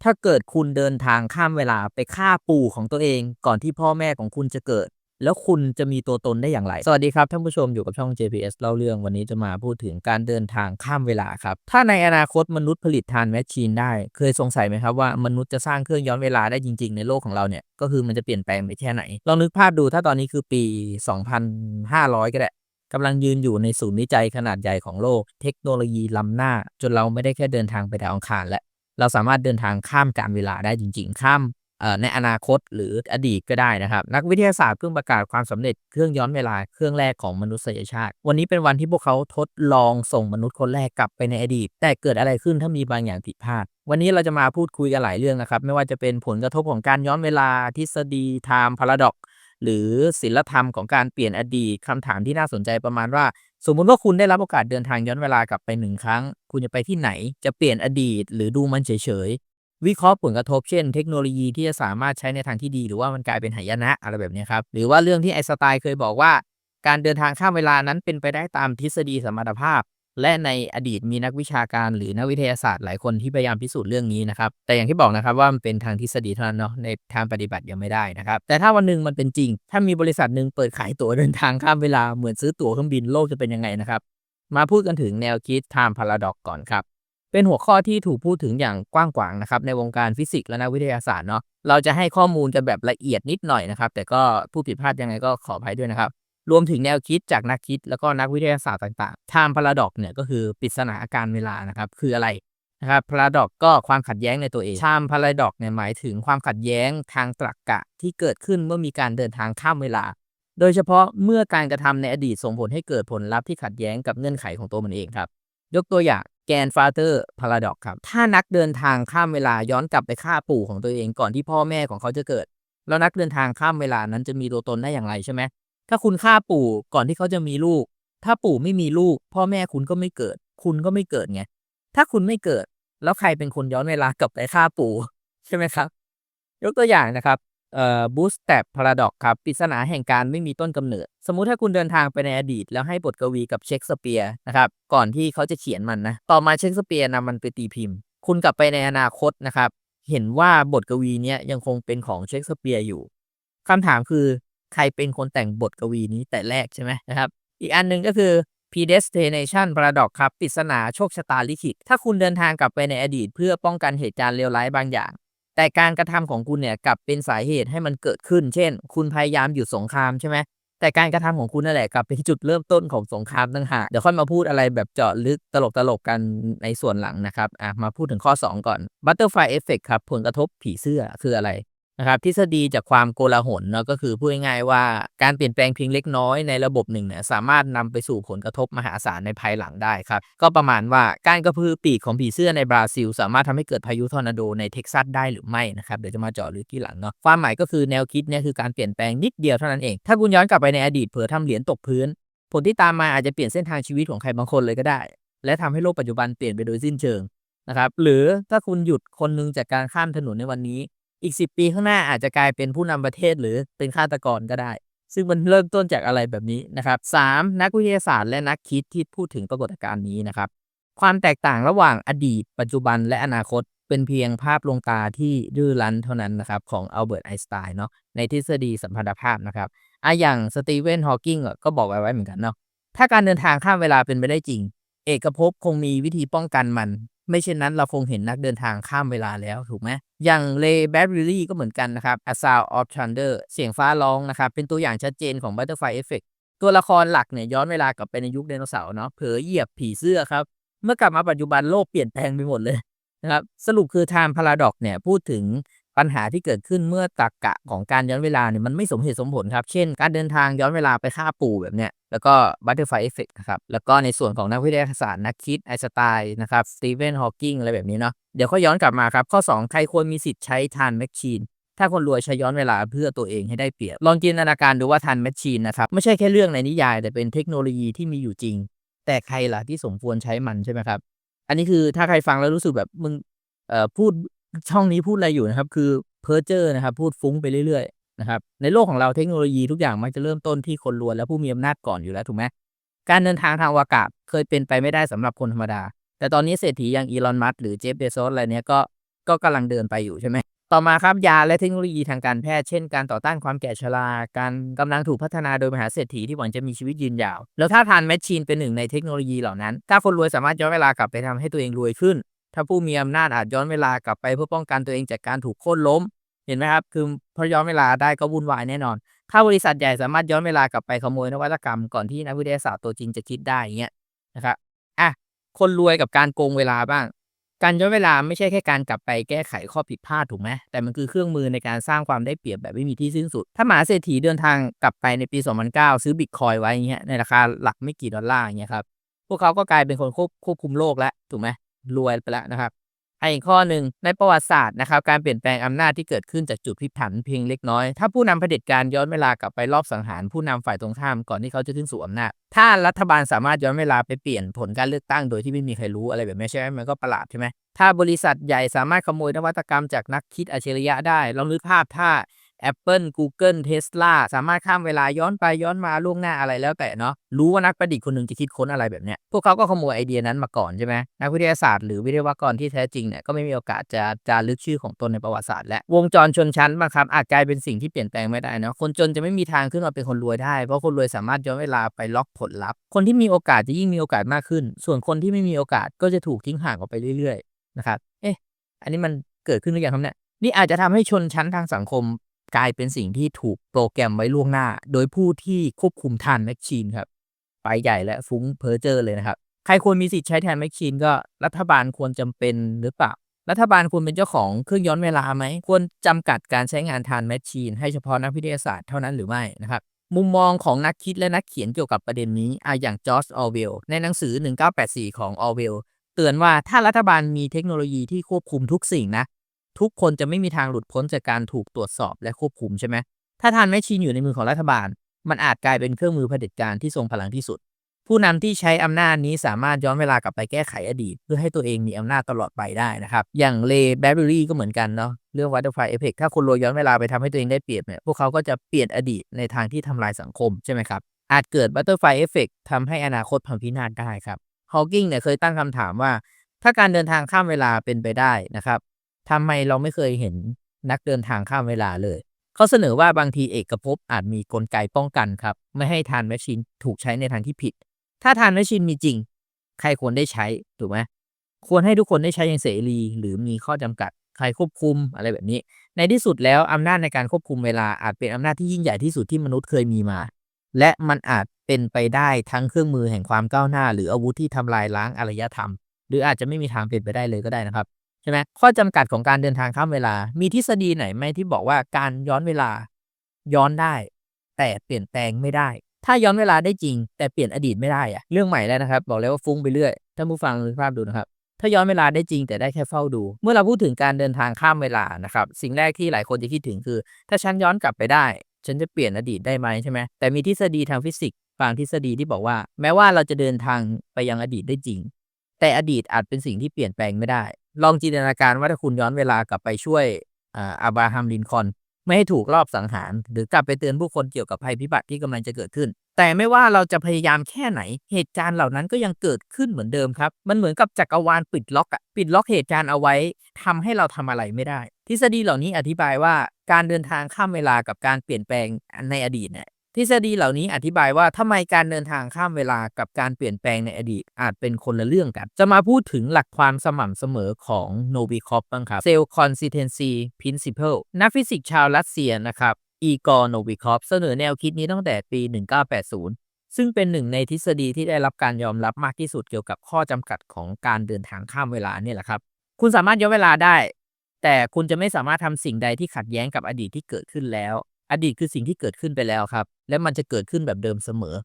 ถ้าเกิดคุณเดินทางข้ามเวลาไปฆ่าปู่ของตัวเองก่อนที่พ่อแม่ของคุณจะเกิดแล้วคุณจะมีตัวตนได้อย่างไรสวัสดีครับท่านผู้ชมอยู่กับช่อง JPS เล่าเรื่องวันนี้จะมาพูดถึงการเดินทางข้ามเวลาครับถ้าในอนาคตมนุษย์ผลิต Time Machine ได้เคยสงสัยไหมครับว่ามนุษย์จะสร้างเครื่องย้อนเวลาได้จริงๆในโลกของเราเนี่ยก็คือมันจะเปลี่ยนแปลงไปแค่ไหนลองนึกภาพดูถ้าตอนนี้คือปี2500ก็ได้กำลังยืนอยู่ในศูนย์วิจัยขนาดใหญ่ของโลกเทคโนโลยีล้ำหน้าจนเราไม่ได้แค่เดินทางไปดาวอังคารและเราสามารถเดินทางข้ามกาลเวลาได้จริงๆข้ามในอนาคตหรืออดีตก็ได้นะครับนักวิทยาศาสตร์เพิ่งประกาศความสำเร็จเครื่องย้อนเวลาเครื่องแรกของมนุษยชาติวันนี้เป็นวันที่พวกเขาทดลองส่งมนุษย์คนแรกกลับไปในอดีตแต่เกิดอะไรขึ้นถ้ามีบางอย่างผิดพลาดวันนี้เราจะมาพูดคุยกันหลายเรื่องนะครับไม่ว่าจะเป็นผลกระทบของการย้อนเวลาทฤษฎี Time Paradox หรือศีลธรรมของการเปลี่ยนอดีตคำถามที่น่าสนใจประมาณว่าสมมุติว่าคุณได้รับโอกาสเดินทางย้อนเวลากลับไป1ครั้งคุณจะไปที่ไหนจะเปลี่ยนอดีตหรือดูมันเฉยๆวิเคราะห์ผลกระทบเช่นเทคโนโลยีที่จะสามารถใช้ในทางที่ดีหรือว่ามันกลายเป็นหายนะอะไรแบบนี้ครับหรือว่าเรื่องที่ไอน์สไตน์เคยบอกว่าการเดินทางข้ามเวลานั้นเป็นไปได้ตามทฤษฎีสมรรถภาพและในอดีตมีนักวิชาการหรือนักวิทยาศาสตร์หลายคนที่พยายามพิสูจน์เรื่องนี้นะครับแต่อย่างที่บอกนะครับว่ามันเป็นทางทฤษฎีเท่านั้นเนาะในทางปฏิบัติยังไม่ได้นะครับแต่ถ้าวันหนึ่งมันเป็นจริงถ้ามีบริษัทหนึ่งเปิดขายตั๋วเดินทางข้ามเวลาเหมือนซื้อตั๋วเครื่องบินโลกจะเป็นยังไงนะครับมาพูดกันถึงแนวคิด Time Paradox ก่อนครับเป็นหัวข้อที่ถูกพูดถึงอย่างกว้างขวางนะครับในวงการฟิสิกส์และนักวิทยาศาสตร์เนาะเราจะให้ข้อมูลกันแบบละเอียดนิดหน่อยนะครับแต่ก็พูดผิดพลาดยังไงก็ขออภัยด้วยนะครับ รวมถึงแนวคิดจากนักคิดแล้วก็นักวิทยาศาสตร์ต่างๆ Time Paradox เนี่ยก็คือปริศนาการเวลานะครับคืออะไรนะครับ Paradox ก็ความขัดแย้งในตัวเอง Time Paradox เนี่ยหมายถึงความขัดแย้งทางตรรกะที่เกิดขึ้นเมื่อมีการเดินทางข้ามเวลาโดยเฉพาะเมื่อการกระทำในอดีตส่งผลให้เกิดผลลัพธ์ที่ขัดแย้งกับเงื่อนไขของตัวมันเองครับยกตัวอย่าง Grandfather Paradox ครับถ้านักเดินทางข้ามเวลาย้อนกลับไปฆ่าปู่ของตัวเองก่อนที่พ่อแม่ของเขาจะเกิดแล้วนักเดินทางข้ามเวลานั้นจะมีตัวตนได้อย่างไรใช่ไหม ถ้าคุณฆ่าปู่ก่อนที่เขาจะมีลูก ถ้าปู่ไม่มีลูกพ่อแม่คุณก็ไม่เกิด คุณก็ไม่เกิดไง ถ้าคุณไม่เกิดแล้วใครเป็นคนย้อนเวลากลับไปฆ่าปู่ใช่ไหมครับ ยกตัวอย่างนะครับBootstrap Paradox ครับปริศนาแห่งการไม่มีต้นกำเนิด สมมุติถ้าคุณเดินทางไปในอดีตแล้วให้บทกวีกับเชกสเปียร์นะครับก่อนที่เขาจะเขียนมันนะต่อมาเชกสเปียร์นำมันไปตีพิมพ์คุณกลับไปในอนาคตนะครับเห็นว่าบทกวีเนี้ยยังคงเป็นของเชกสเปียร์อยู่คำถามคือใครเป็นคนแต่งบทกวีนี้แต่แรกใช่ไหมนะครับอีกอันหนึ่งก็คือ predestination paradox ครับปริศนาโชคชะตาลิขิตถ้าคุณเดินทางกลับไปในอดีตเพื่อป้องกันเหตุการณ์เลวร้ายบางอย่างแต่การกระทำของคุณเนี่ยกลับเป็นสาเหตุให้มันเกิดขึ้นเช่นคุณพยายามหยุดสงครามใช่ไหมแต่การกระทำของคุณนั่นแหละกลับเป็นจุดเริ่มต้นของสงครามต่างหากเดี๋ยวค่อยมาพูดอะไรแบบเจาะลึกตลกกันในส่วนหลังนะครับมาพูดถึงข้อ2ก่อน butterfly effect ครับผลกระทบผีเสื้อคืออะไร นะครับทฤษฎีจากความโกลาหลเนาะก็คือพูดง่ายๆว่าการเปลี่ยนแปลงเพียงเล็กน้อยในระบบหนึ่งเนี่ยสามารถนำไปสู่ผลกระทบมหาศาลในภายหลังได้ครับก็ประมาณว่าการกระพือปีกของผีเสื้อในบราซิลสามารถทำให้เกิดพายุทอร์นาโดในเท็กซัสได้หรือไม่นะครับเดี๋ยวจะมาเจาะลึกที่หลังเนาะความหมายก็คือแนวคิดเนี่ยคือการเปลี่ยนแปลงนิดเดียวเท่านั้นเองถ้าคุณย้อนกลับไปในอดีตเผลอทำเหรียญตกพื้นผลที่ตามมาอาจจะเปลี่ยนเส้นทางชีวิตของใครบางคนเลยก็ได้และทำให้โลกปัจจุบันเปลี่ยนไปโดยสิ้นเชิงนะครับหรือถ้าคุณหยุดคนนึงจากการข้ามถนนในวันนี้ อีก10 ปีข้างหน้าอาจจะกลายเป็นผู้นำประเทศหรือเป็นฆาตกรก็ได้ซึ่งมันเริ่มต้นจากอะไรแบบนี้นะครับ3นักวิทยาศาสตร์และนักคิดที่พูดถึงปรากฏการณ์นี้นะครับความแตกต่างระหว่างอดีตปัจจุบันและอนาคตเป็นเพียงภาพลวงตาที่ดื้อรั้นเท่านั้นนะครับของอัลเบิร์ตไอน์สไตน์เนาะในทฤษฎีสัมพัทธภาพนะครับอย่างสตีเวนฮอว์กิงก็บอกไว้เหมือนกันเนาะถ้าการเดินทางข้ามเวลาเป็นไปได้จริงเอกภพคงมีวิธีป้องกันมัน ไม่เช่นนั้นเราคงเห็นนักเดินทางข้ามเวลาแล้วถูกไหมอย่างเลย์แบดบิลลี่ก็เหมือนกันนะครับ A Sound of Thunder เสียงฟ้าร้องนะครับเป็นตัวอย่างชัดเจนของ Butterfly Effect ตัวละครหลักเนี่ยย้อนเวลากลับไปในยุคไดโนเสาร์เนาะเผลอเหยียบผีเสื้อครับเมื่อกลับมาปัจจุบันโลกเปลี่ยนแปลงไปหมดเลยนะครับสรุปคือ Time Paradox เนี่ยพูดถึงปัญหาที่เกิดขึ้นเมื่อตรรกะของการย้อนเวลาเนี่ยมันไม่สมเหตุสมผลครับเช่นการเดินทางย้อนเวลาไปฆ่าปู่แบบเนี้ยแล้วก็ Butterfly Effect นะครับแล้วก็ในส่วนของนักวิทยาศาสตร์นักคิดไอน์สไตน์นะครับสตีเฟนฮอว์กิงอะไรแบบนี้เนาะเดี๋ยวค่อยย้อนกลับมาครับข้อ2ใครควรมีสิทธิ์ใช้ Time Machine ถ้าคนรวยใช้ย้อนเวลาเพื่อตัวเองให้ได้เปรียบลองจินตนาการดูว่า Time Machine นะครับไม่ใช่แค่เรื่องในนิยายแต่เป็นเทคโนโลยีที่มีอยู่จริงแต่ใครล่ะที่สมควรใช้มันใช่ไหมครับอันนี้คือถ้าใครฟังแล้วรู้สึกแบบมึงพูดช่องนี้พูดอะไรอยู่นะครับคือเพ้อเจ้อนะครับพูดฟุ้งไปเรื่อยๆนะครับในโลกของเราเทคโนโลยีทุกอย่างมักจะเริ่มต้นที่คนรวยและผู้มีอำนาจก่อนอยู่แล้วถูกไหมการเดินทางทางอวกาศเคยเป็นไปไม่ได้สำหรับคนธรรมดาแต่ตอนนี้เศรษฐีอย่างอีลอนมัสก์หรือเจฟเบโซสอะไรเนี้ยก็ ก็กำลังเดินไปอยู่ใช่ไหมต่อมาครับยาและเทคโนโลยีทางการแพทย์เช่นการต่อต้านความแก่ชราการกำลังถูกพัฒนาโดยมหาเศรษฐีที่หวังจะมีชีวิตยืนยาวแล้วถ้าทานแมชชีนเป็นหนึ่งในเทคโนโลยีเหล่านั้นถ้าคนรวยสามารถย้อนเวลากลับไปทำให้ตัวเองรวยขึ้นถ้าผู้มีอำนาจอาจย้อนเวลากลับไปเพื่อป้องกันตัวเองจากการถูกโค่นล้มเห็นไหมครับคือพอย้อนเวลาได้ก็วุ่นวายแน่นอนถ้าบริษัทใหญ่สามารถย้อนเวลากลับไปขโมยนวัตกรรมก่อนที่นักวิทยาศาสตร์ตัวจริงจะคิดได้อย่างเงี้ยนะครับอ่ะคนรวยกับการโกงเวลาบ้าง การย้อนเวลาไม่ใช่แค่การกลับไปแก้ไขข้อผิดพลาดถูกไหมแต่มันคือเครื่องมือในการสร้างความได้เปรียบแบบไม่มีที่สิ้นสุดถ้ามหาเศรษฐีเดินทางกลับไปในปี2009ซื้อบิตคอยไว้อย่างเงี้ยในราคาหลักไม่กี่ดอลลาร์อย่างเงี้ยครับพวกเขาก็กลายเป็นคนควบคุมโลกแล้วถูกไหมรวยไปแล้วนะครับอีกข้อหนึ่งในประวัติศาสตร์นะครับการเปลี่ยนแปลงอำนาจที่เกิดขึ้นจากจุดพลิกผันเพียงเล็กน้อยถ้าผู้นำเผด็จการย้อนเวลากลับไปรอบสังหารผู้นำฝ่ายตรงข้ามก่อนที่เขาจะขึ้นสู่อำนาจถ้ารัฐบาลสามารถย้อนเวลาไปเปลี่ยนผลการเลือกตั้งโดยที่ไม่มีใครรู้อะไรแบบนี้ใช่ไหมมันก็ประหลาดใช่ไหมถ้าบริษัทใหญ่สามารถขโมยนวัตกรรมจากนักคิดอัจฉริยะได้ลองนึกภาพถ้า Apple Google Tesla สามารถข้ามเวลาย้อนไปย้อนมาล่วงหน้าอะไรแล้วแต่เนาะรู้ว่านักประดิษฐ์คนหนึ่งจะคิดค้นอะไรแบบเนี้ยพวกเขาก็ขโมยไอเดียนั้นมาก่อนใช่ไหมนักวิทยาศาสตร์หรือวิศวกรที่แท้จริงเนี่ยก็ไม่มีโอกาสจะจารึกชื่อของตนในประวัติศาสตร์และวงจรชนชั้นบางครับอาจกลายเป็นสิ่งที่เปลี่ยนแปลงไม่ได้นะคนจนจะไม่มีทางขึ้นมาเป็นคนรวยได้เพราะคนรวยสามารถย้อนเวลาไปล็อกผลลัพธ์คนที่มีโอกาสจะยิ่งมีโอกาสมากขึ้นส่วนคนที่ไม่มีโอกาสก็จะถูกทิ้งห่างออกไปเรื่อยๆนะครับอันนี้มันเกิดขึ้นหรือยังครับเนี่ยนี่อาจจะทำให้ชนชั้นทางสังคมกลายเป็นสิ่งที่ถูกโปรแกรมไว้ล่วงหน้าโดยผู้ที่ควบคุมทันแมชชีนครับไปใหญ่และฟุ้งเพ้อเจ้อเลยนะครับใครควรมีสิทธิ์ใช้แทนแมชชีนก็รัฐบาลควรจำเป็นหรือเปล่ารัฐบาลควรเป็นเจ้าของเครื่องย้อนเวลาไหมควรจำกัดการใช้งานทานแมชชีนให้เฉพาะนักวิทยาศาสตร์เท่านั้นหรือไม่นะครับมุมมองของนักคิดและนักเขียนเกี่ยวกับประเด็นนี้อย่างจอร์จออร์เวลในหนังสือ1984ของออร์เวลเตือนว่าถ้ารัฐบาลมีเทคโนโลยีที่ควบคุมทุกสิ่งนะทุกคนจะไม่มีทางหลุดพ้นจากการถูกตรวจสอบและควบคุมใช่ไหมถ้าทานแมชชีนอยู่ในมือของรัฐบาลมันอาจกลายเป็นเครื่องมือเผด็จการที่ทรงพลังที่สุดผู้นำที่ใช้อำนาจนี้สามารถย้อนเวลากลับไปแก้ไขอดีตเพื่อให้ตัวเองมีอำนาจตลอดไปได้นะครับอย่างเลย์แบดเบอรี่ก็เหมือนกันเนาะเรื่องวัตเตอร์ไฟเอฟเฟกถ้าคนรวยย้อนเวลาไปทำให้ตัวเองได้เปรียบเนี่ยพวกเขาก็จะเปลี่ยนอดีตในทางที่ทำลายสังคมใช่ไหมครับอาจเกิดบัตเตอร์ไฟเอฟเฟกทำให้อนาคตพังพินาศได้ครับฮอว์กิงเนี่ยเคยตั้งคำถามว่าถ้าการเดินทางข้ามเวลาเป็นไปได้นะครับทำไมเราไม่เคยเห็นนักเดินทางข้ามเวลาเลยเขาเสนอว่าบางทีเอกภพอาจมีกลไกป้องกันครับไม่ให้ทานแมชชีนถูกใช้ในทางที่ผิดถ้าทานแมชชีนมีจริงใครควรได้ใช้ถูกไหมควรให้ทุกคนได้ใช้อย่างเสรีหรือมีข้อจำกัดใครควบคุมอะไรแบบนี้ในที่สุดแล้วอำนาจในการควบคุมเวลาอาจเป็นอำนาจที่ยิ่งใหญ่ที่สุดที่มนุษย์เคยมีมาและมันอาจเป็นไปได้ทั้งเครื่องมือแห่งความก้าวหน้าหรืออาวุธที่ทำลายล้างอารยธรรมหรืออาจจะไม่มีทางเป็นไปได้เลยก็ได้นะครับ ใช่ไหมข้อจำกัดของการเดินทางข้ามเวลามีทฤษฎีไหนไหมที่บอกว่าการย้อนเวลาย้อนได้แต่เปลี่ยนแปลงไม่ได้ถ้าย้อนเวลาได้จริงแต่เปลี่ยนอดีตไม่ได้อะเรื่องใหม่แล้วนะครับบอกเลยว่าฟุ้งไปเรื่อยท่านผู้ฟังนึกภาพดูนะครับถ้าย้อนเวลาได้จริงแต่ได้แค่เฝ้าดูเมื่อเราพูดถึงการเดินทางข้ามเวลานะครับสิ่งแรกที่หลายคนจะคิดถึงคือถ้าฉันย้อนกลับไปได้ฉันจะเปลี่ยนอดีตได้ไหมใช่ไหมแต่มีทฤษฎีทางฟิสิกส์บางทฤษฎีที่บอกว่าแม้ว่าเราจะเดินทางไปยังอดีตได้จริงแต่อดีตอาจเป็นสิ่งที่เปลี่ยนแปลงไม่ได้ลองจินตนาการว่าถ้าคุณย้อนเวลากลับไปช่วยอับราฮัมลินคอล์นไม่ให้ถูกลอบสังหารหรือกลับไปเตือนผู้คนเกี่ยวกับภัยพิบัติที่กำลังจะเกิดขึ้นแต่ไม่ว่าเราจะพยายามแค่ไหนเหตุการณ์เหล่านั้นก็ยังเกิดขึ้นเหมือนเดิมครับมันเหมือนกับจักรวาลปิดล็อกปิดล็อกเหตุการณ์เอาไว้ทำให้เราทำอะไรไม่ได้ทฤษฎีเหล่านี้อธิบายว่าการเดินทางข้ามเวลากับการเปลี่ยนแปลงในอดีตเนี่ยทฤษฎีเหล่านี้อธิบายว่าทำไมการเดินทางข้ามเวลากับการเปลี่ยนแปลงในอดีตอาจเป็นคนละเรื่องกันจะมาพูดถึงหลักความสม่ำเสมอของโนวิคอฟบ้างครับ Cell Consistency Principle นักฟิสิกส์ชาวรัสเซียนะครับอีกอร์โนวิคอฟเสนอแนวคิดนี้ตั้งแต่ปี 1980 ซึ่งเป็นหนึ่งในทฤษฎีที่ได้รับการยอมรับมากที่สุดเกี่ยวกับข้อจำกัดของการเดินทางข้ามเวลาเนี่ยแหละครับคุณสามารถย้อนเวลาได้แต่คุณจะไม่สามารถทำสิ่งใดที่ขัดแย้งกับอดีตที่เกิดขึ้นแล้วอดีตคือสิ่งที่เกิดขึ้นไปแล้วครับและมันจะเกิดขึ้นแบบเดิมเสมอ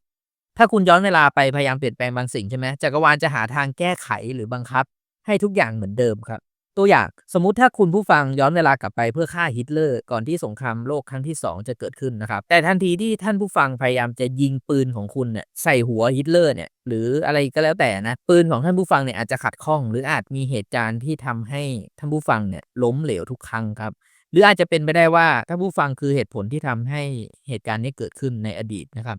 ถ้าคุณย้อนเวลาไปพยายามเปลี่ยนแปลงบางสิ่งใช่ไหมจักรวาลจะหาทางแก้ไขหรือบังคับให้ทุกอย่างเหมือนเดิมครับตัวอย่างสมมุติถ้าคุณผู้ฟังย้อนเวลากลับไปเพื่อฆ่าฮิตเลอร์ก่อนที่สงครามโลกครั้งที่2จะเกิดขึ้นนะครับแต่ทันทีที่ท่านผู้ฟังพยายามจะยิงปืนของคุณเนี่ยใส่หัวฮิตเลอร์เนี่ยหรืออะไรก็แล้วแต่นะปืนของท่านผู้ฟังเนี่ยอาจจะขัดข้องหรืออาจมีเหตุการณ์ที่ทำให้ท่านผู้ฟังเนี่ยล้มเหลวทุกครั้งครับหรืออาจจะเป็นไปได้ว่าท่านผู้ฟังคือเหตุผลที่ทำให้เหตุการณ์นี้เกิดขึ้นในอดีตนะครั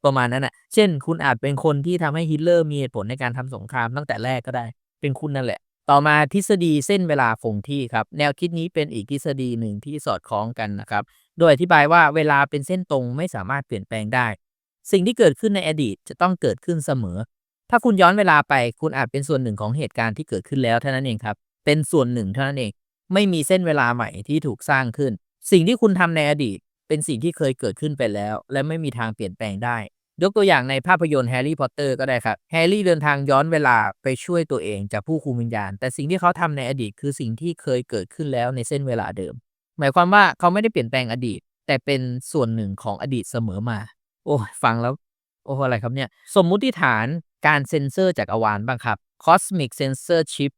บประมาณนั้นน่ะเช่นคุณอาจเป็นคนที่ทำให้ฮิตเลอร์มีเหตุผลในการทำสงครามตั้งแต่แรกก็ได้เป็นคุณนั่นแหละ ต่อมาทฤษฎีเส้นเวลาคงที่ครับแนวคิดนี้เป็นอีกทฤษฎีหนึ่งที่สอดคล้องกันนะครับโดยอธิบายว่าเวลาเป็นเส้นตรงไม่สามารถเปลี่ยนแปลงได้สิ่งที่เกิดขึ้นในอดีตจะต้องเกิดขึ้นเสมอถ้าคุณย้อนเวลาไปคุณอาจเป็นส่วนหนึ่งของเหตุการณ์ที่เกิดขึ้นแล้วเท่านั้นเองครับเป็นส่วนหนึ่งเท่านั้นเองไม่มีเส้นเวลาใหม่ที่ถูกสร้างขึ้นสิ่งที่คุณทำในอดีตเป็นสิ่งที่เคยเกิดขึ้นไปแล้วและไม่มีทางเปลี่ยนแปลงได้ ยกตัวอย่างในภาพยนตร์แฮร์รี่พอตเตอร์ก็ได้ครับแฮร์รี่เดินทางย้อนเวลาไปช่วยตัวเองจากผู้คุมวิญญาณแต่สิ่งที่เขาทำในอดีตคือสิ่งที่เคยเกิดขึ้นแล้วในเส้นเวลาเดิมหมายความว่าเขาไม่ได้เปลี่ยนแปลงอดีตแต่เป็นส่วนหนึ่งของอดีตเสมอมาโอ้ฟังแล้วโอ้อะไรครับเนี่ยสมมุติฐานการเซ็นเซอร์จักรวาลบ้างครับ Cosmic Censorship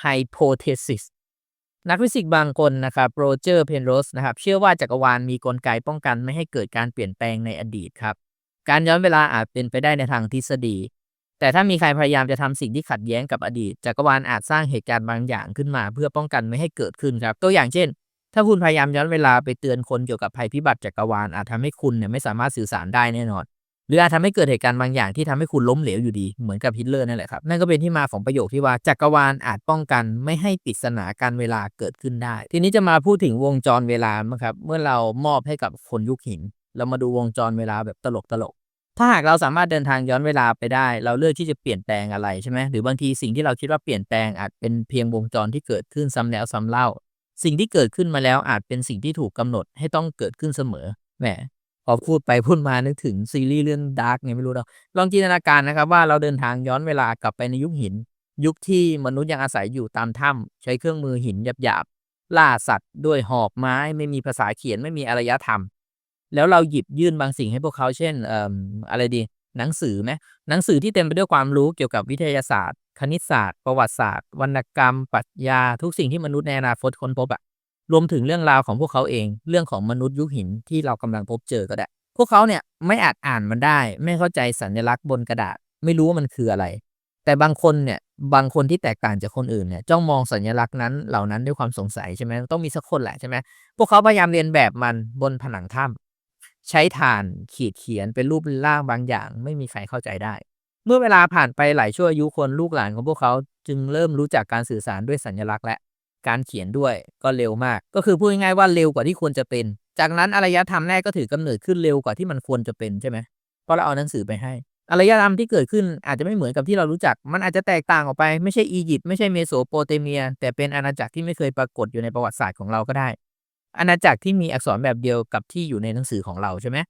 Hypothesis นักฟิสิกส์บางคนนะครับโรเจอร์เพนโรสนะครับเชื่อว่าจักรวาลมีกลไกป้องกันไม่ให้เกิดการเปลี่ยนแปลงในอดีตครับการย้อนเวลาอาจเป็นไปได้ในทางทฤษฎีแต่ถ้ามีใครพยายามจะทำสิ่งที่ขัดแย้งกับอดีตจักรวาลอาจสร้างเหตุการณ์บางอย่างขึ้นมาเพื่อป้องกันไม่ให้เกิดขึ้นครับตัวอย่างเช่นถ้าคุณพยายามย้อนเวลาไปเตือนคนเกี่ยวกับภัยพิบัติจักรวาลอาจทำให้คุณเนี่ยไม่สามารถสื่อสารได้แน่นอนหรืออาจทำให้เกิดเหตุการณ์บางอย่างที่ทำให้คุณล้มเหลวอยู่ดีเหมือนกับฮิตเลอร์นั่นแหละครับนั่นก็เป็นที่มาของประโยคที่ว่าจักรวาลอาจป้องกันไม่ให้ปริศนาการเวลาเกิดขึ้นได้ทีนี้จะมาพูดถึงวงจรเวลาครับเมื่อเรามอบให้กับคนยุคหินเรามาดูวงจรเวลาแบบตลกถ้าหากเราสามารถเดินทางย้อนเวลาไปได้เราเลือกที่จะเปลี่ยนแปลงอะไรใช่ไหมหรือบางทีสิ่งที่เราคิดว่าเปลี่ยนแปลงอาจเป็นเพียงวงจรที่เกิดขึ้นซ้ำแล้วซ้ำเล่าสิ่งที่เกิดขึ้นมาแล้วอาจเป็นสิ่งที่ถูกกำหนดให้ต้องเกิดขึ้นเสมอแหมพอพูดไปพูดมานึกถึงซีรีส์เรื่องดาร์กไงไม่รู้เนาะลองจินตนาการนะครับว่าเราเดินทางย้อนเวลากลับไปในยุคหินยุคที่มนุษย์ยังอาศัยอยู่ตามถ้ำใช้เครื่องมือหินหยาบๆล่าสัตว์ด้วยหอกไม้ไม่มีภาษาเขียนไม่มีอารยธรรมแล้วเราหยิบยื่นบางสิ่งให้พวกเขาเช่นอะไรดี หนังสือไหมหนังสือที่เต็มไปด้วยความรู้เกี่ยวกับวิทยาศาสตร์คณิตศาสตร์ประวัติศาสตร์วรรณกรรมปรัชญาทุกสิ่งที่มนุษย์ในอนาคตค้นพบอะรวมถึงเรื่องราวของพวกเขาเองเรื่องของมนุษย์ยุคหินที่เรากำลังพบเจอก็ได้พวกเขาเนี่ยไม่อาจอ่านมันได้ไม่เข้าใจสัญลักษณ์บนกระดาษไม่รู้ว่ามันคืออะไรแต่บางคนที่แตกต่างจากคนอื่นเนี่ยจ้องมองสัญลักษณ์นั้นเหล่านั้นด้วยความสงสัยใช่ไหมต้องมีสักคนแหละใช่ไหมพวกเขาพยายามเรียนแบบมันบนผนังถ้ำ ใช้ถ่านขีดเขียนเป็นรูปเป็นร่างบางอย่างไม่มีใครเข้าใจได้เมื่อเวลาผ่านไปหลายชั่วอายุคนลูกหลานของพวกเขาจึงเริ่มรู้จักการสื่อสารด้วยสัญลักษณ์และการเขียนด้วยก็เร็วมากก็คือพูดง่ายๆว่าเร็วกว่าที่ควรจะเป็นจากนั้นอารยธรรมแรกก็ถือกำเนิดขึ้นเร็วกว่าที่มันควรจะเป็นใช่ไหมเพราะเราเอาหนังสือไปให้อารยธรรมที่เกิดขึ้นอาจจะไม่เหมือนกับที่เรารู้จักมันอาจจะแตกต่างออกไปไม่ใช่อียิปต์ไม่ใช่เมโสโปเตเมียแต่เป็นอาณาจักรที่ไม่เคยปรากฏอยู่ในประวัติศาสตร์ของเราก็ได้อาณาจักรที่มีอักษรแบบเดียวกับที่อยู่ในหนังสือของเราใช่ไหม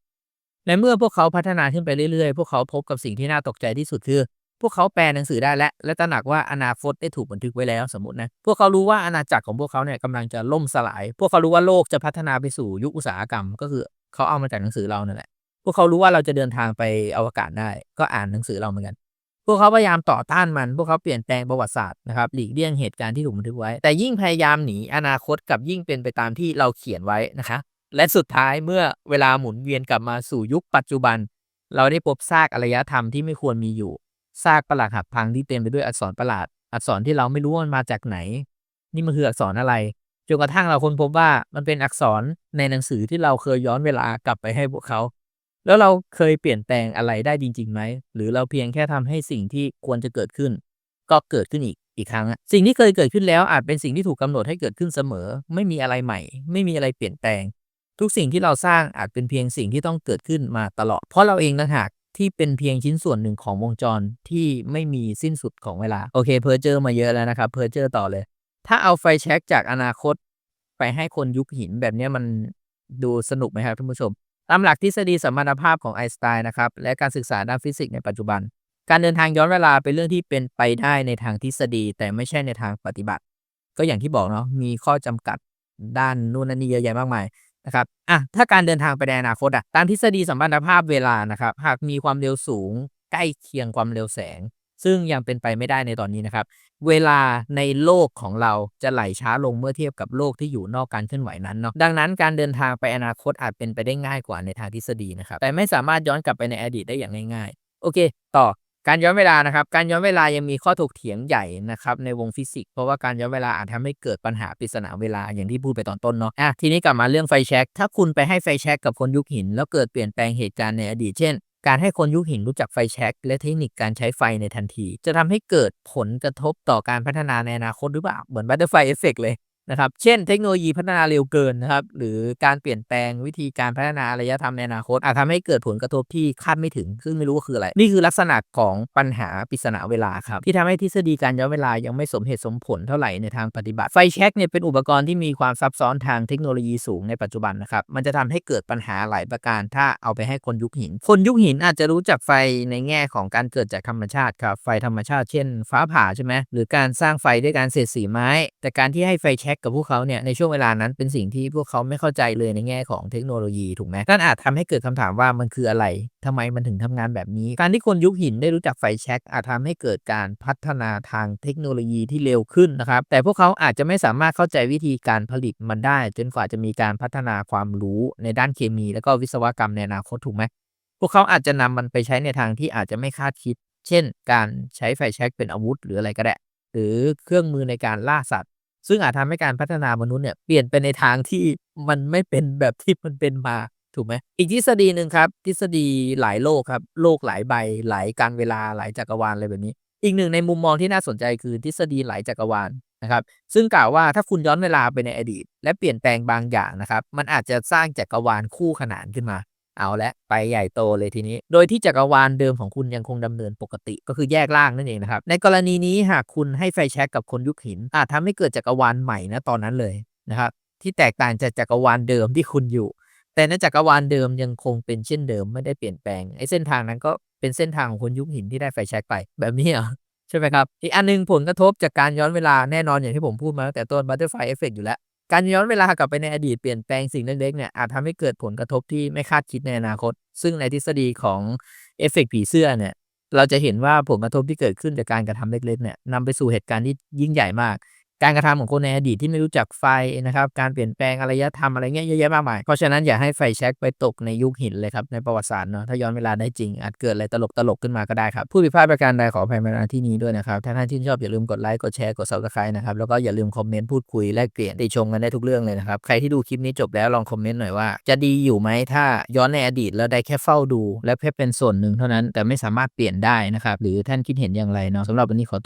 และเมื่อพวกเขาพัฒนาขึ้นไปเรื่อยๆพวกเขาพบกับสิ่งที่น่าตกใจที่สุดคือพวกเขาแปลหนังสือได้และตระหนักว่าอนาคตได้ถูกบันทึกไว้แล้วสมมตินะพวกเขารู้ว่าอาณาจักรของพวกเขาเนี่ยกำลังจะล่มสลายพวกเขารู้ว่าโลกจะพัฒนาไปสู่ยุคอุตสาหกรรมก็คือเขาเอามาจากหนังสือเรานั่นแหละพวกเขารู้ว่าเราจะเดินทางไปอวกาศได้ก็อ่านหนังสือเราเหมือนกันพวกเขาพยายามต่อต้านมันพวกเขาเปลี่ยนแปลงประวัติศาสตร์นะครับหลีกเลี่ยงเหตุการณ์ที่ถูกบันทึกไว้แต่ยิ่งพยายามหนีอนาคตกับยิ่งเป็นไปตามที่เราเขียนไว้นะคะ และสุดท้ายเมื่อเวลาหมุนเวียนกลับมาสู่ยุคปัจจุบันเราได้พบซากอารยธรรมที่ไม่ควรมีอยู่ซากปรักหักพังที่เต็มไปด้วยอักษรประหลาดอักษรที่เราไม่รู้ว่ามันมาจากไหนนี่มันคืออักษรอะไรจนกระทั่งเราค้นพบว่ามันเป็นอักษรในหนังสือที่เราเคยย้อนเวลากลับไปให้พวกเขาแล้วเราเคยเปลี่ยนแปลงอะไรได้จริงๆไหมหรือเราเพียงแค่ทำให้สิ่งที่ควรจะเกิดขึ้นก็เกิดขึ้นอีกครั้งสิ่งที่เคยเกิดขึ้นแล้วอาจเป็นสิ่งที่ถูกกำหนดให้เกิดขึ้นเสมอไม่มีอะไรใหม่ไม่มีอะไรเปลี่ยนแปลง ทุกสิ่งที่เราสร้างอาจเป็นเพียงสิ่งที่ต้องเกิดขึ้นมาตลอดเพราะเราเองต่างหากที่เป็นเพียงชิ้นส่วนหนึ่งของวงจรที่ไม่มีสิ้นสุดของเวลาโอเคเพ้อเจ้อมาเยอะแล้วนะครับเพ้อเจ้อต่อเลยถ้าเอาไฟแช็กจากอนาคตไปให้คนยุคหินแบบนี้มันดูสนุกไหมครับท่านผู้ชมตามหลักทฤษฎีสัมพันธภาพของไอน์สไตน์นะครับและการศึกษาด้านฟิสิกส์ในปัจจุบันการเดินทางย้อนเวลาเป็นเรื่องที่เป็นไปได้ในทางทฤษฎีแต่ไม่ใช่ในทางปฏิบัติก็อย่างที่บอกเนาะมีข้อจำกัดด้านนู่นนั่นนี่เยอะแยะมากมาย นะครับถ้าการเดินทางไปในอนาคตตามทฤษฎีสัมพันธภาพเวลานะครับหากมีความเร็วสูงใกล้เคียงความเร็วแสงซึ่งยังเป็นไปไม่ได้ในตอนนี้นะครับเวลาในโลกของเราจะไหลช้าลงเมื่อเทียบกับโลกที่อยู่นอกการเคลื่อนไหวนั้นเนาะดังนั้นการเดินทางไปอนาคตอาจเป็นไปได้ง่ายกว่าในทางทฤษฎีนะครับแต่ไม่สามารถย้อนกลับไปในอดีตได้อย่างง่ายๆโอเคต่อ การย้อนเวลานะครับการย้อนเวลายังมีข้อถกเถียงใหญ่นะครับในวงฟิสิกส์เพราะว่าการย้อนเวลาอาจทำให้เกิดปัญหาปริศนาเวลาอย่างที่พูดไปตอนต้นเนาะทีนี้กลับมาเรื่องไฟแช็กถ้าคุณไปให้ไฟแช็กกับคนยุคหินแล้วเกิดเปลี่ยนแปลงเหตุการณ์ในอดีตเช่น การให้คนยุคหินรู้จักไฟแช็กและเทคนิคการใช้ไฟในทันทีจะทำให้เกิดผลกระทบต่อการพัฒนาในอนาคตหรือเปล่าเหมือน Butterfly Effect เลยนะครับเช่นเทคโนโลยีพัฒนาเร็วเกินนะครับหรือการเปลี่ยนแปลงวิธีการพัฒนาอารยธรรมในอนาคตอาจทำให้เกิดผลกระทบที่คาดไม่ถึงซึ่งไม่รู้ว่าคืออะไรนี่คือลักษณะของปัญหาปริศนาเวลาครับที่ทำให้ทฤษฎีการย้อนเวลายังไม่สมเหตุสมผลเท่าไหร่ในทางปฏิบัติไฟแช็กเนี่ยเป็นอุปกรณ์ที่มีความซับซ้อนทางเทคโนโลยีสูงในปัจจุบันนะครับมันจะทำให้เกิดปัญหาหลายประการถ้าเอาไปให้คนยุคหินอาจจะรู้จักไฟในแง่ของการเกิดจากธรรมชาติครับไฟธรรมชาติเช่นฟ้าผ่าใช่ไหมหรือการสร้างไฟด้วยการเสียดสีไม้แต่การที่ให้ไฟแช็กกับพวกเขาเนี่ยในช่วงเวลานั้นเป็นสิ่งที่พวกเขาไม่เข้าใจเลยในแง่ของเทคโนโลยีถูกไหมนั่นอาจทำให้เกิดคำถามว่ามันคืออะไรทำไมมันถึงทำงานแบบนี้การที่คนยุคหินได้รู้จักไฟแช็กอาจทำให้เกิดการพัฒนาทางเทคโนโลยีที่เร็วขึ้นนะครับแต่พวกเขาอาจจะไม่สามารถเข้าใจวิธีการผลิตมันได้จนกว่าจะมีการพัฒนาความรู้ในด้านเคมีและก็วิศวกรรมในอนาคตถูกไหมพวกเขาอาจจะนำมันไปใช้ในทางที่อาจจะไม่คาดคิดเช่นการใช้ไฟแช็กเป็นอาวุธหรืออะไรก็ได้หรือเครื่องมือในการล่าสัตว์ซึ่งอาจทำให้การพัฒนามนุษย์เนี่ยเปลี่ยนไปในทางที่มันไม่เป็นแบบที่มันเป็นมาถูกไหมอีกทฤษฎีหนึ่งครับทฤษฎีหลายโลกครับโลกหลายใบหลายกาลเวลาหลายจักรวาลอะไรแบบนี้อีกหนึ่งในมุมมองที่น่าสนใจคือทฤษฎีหลายจักรวาลนะครับซึ่งกล่าวว่าถ้าคุณย้อนเวลาไปในอดีตและเปลี่ยนแปลงบางอย่างนะครับมันอาจจะสร้างจักรวาลคู่ขนานขึ้นมาเอาละไปใหญ่โตเลยทีนี้โดยที่จักรวาลเดิมของคุณยังคงดำเนินปกติก็คือแยกล่างนั่นเองนะครับในกรณีนี้หากคุณให้ไฟแช็กกับคนยุคหินอาจทำให้เกิดจักรวาลใหม่นะตอนนั้นเลยนะครับที่แตกต่างจากจักรวาลเดิมที่คุณอยู่แต่ในจักรวาลเดิมยังคงเป็นเช่นเดิมไม่ได้เปลี่ยนแปลงไอ้เส้นทางนั้นก็เป็นเส้นทางของคนยุคหินที่ได้ไฟแช็กไปแบบนี้เหรอใช่ไหมครับอีกอันนึงผลกระทบจากการย้อนเวลาแน่นอนอย่างที่ผมพูดมาตั้งแต่ต้น Butterfly Effect อยู่แล้ว การย้อนเวลากลับไปในอดีตเปลี่ยนแปลงสิ่งเล็กๆเนี่ยอาจทำให้เกิดผลกระทบที่ไม่คาดคิดในอนาคตซึ่งในทฤษฎีของเอฟเฟกต์ผีเสื้อเนี่ยเราจะเห็นว่าผลกระทบที่เกิดขึ้นจากการกระทำเล็กๆเนี่ยนำไปสู่เหตุการณ์ที่ยิ่งใหญ่มากการกระทำของคนในอดีตที่ไม่รู้จักไฟนะครับการเปลี่ยนแปลงอารยธรรมอะไรเงี้ยเยอะแยะมากมายเพราะฉะนั้นอย่าให้ไฟแช็กไปตกในยุคหินเลยครับในประวัติศาสตร์เนาะถ้าย้อนเวลาได้จริงอาจเกิดอะไรตลกๆขึ้นมาก็ได้ครับผู้ผิดพลาดประการใดขออภัยมาณที่นี้ด้วยนะครับถ้าท่านชื่นชอบอย่าลืมกดไลค์กดแชร์กด Subscribe นะครับแล้วก็อย่าลืมคอมเมนต์พูดคุยแลกเปลี่ยนติชมกันได้ทุกเรื่องเลยนะครับใครที่ดูคลิปนี้จบแล้วลองคอมเมนต์หน่อยว่าจะดีอยู่ไหมถ้าย้อนในอดีตแล้วได้แค่เฝ้าดูและแค่เป็นส่วนหนึ่งเท่านั้นแต่ไม่สามารถเปลี่ยนได้นะครับหรือท่านคิดเห็นอย่างไรเนาะสำหรับวันนี้ขอ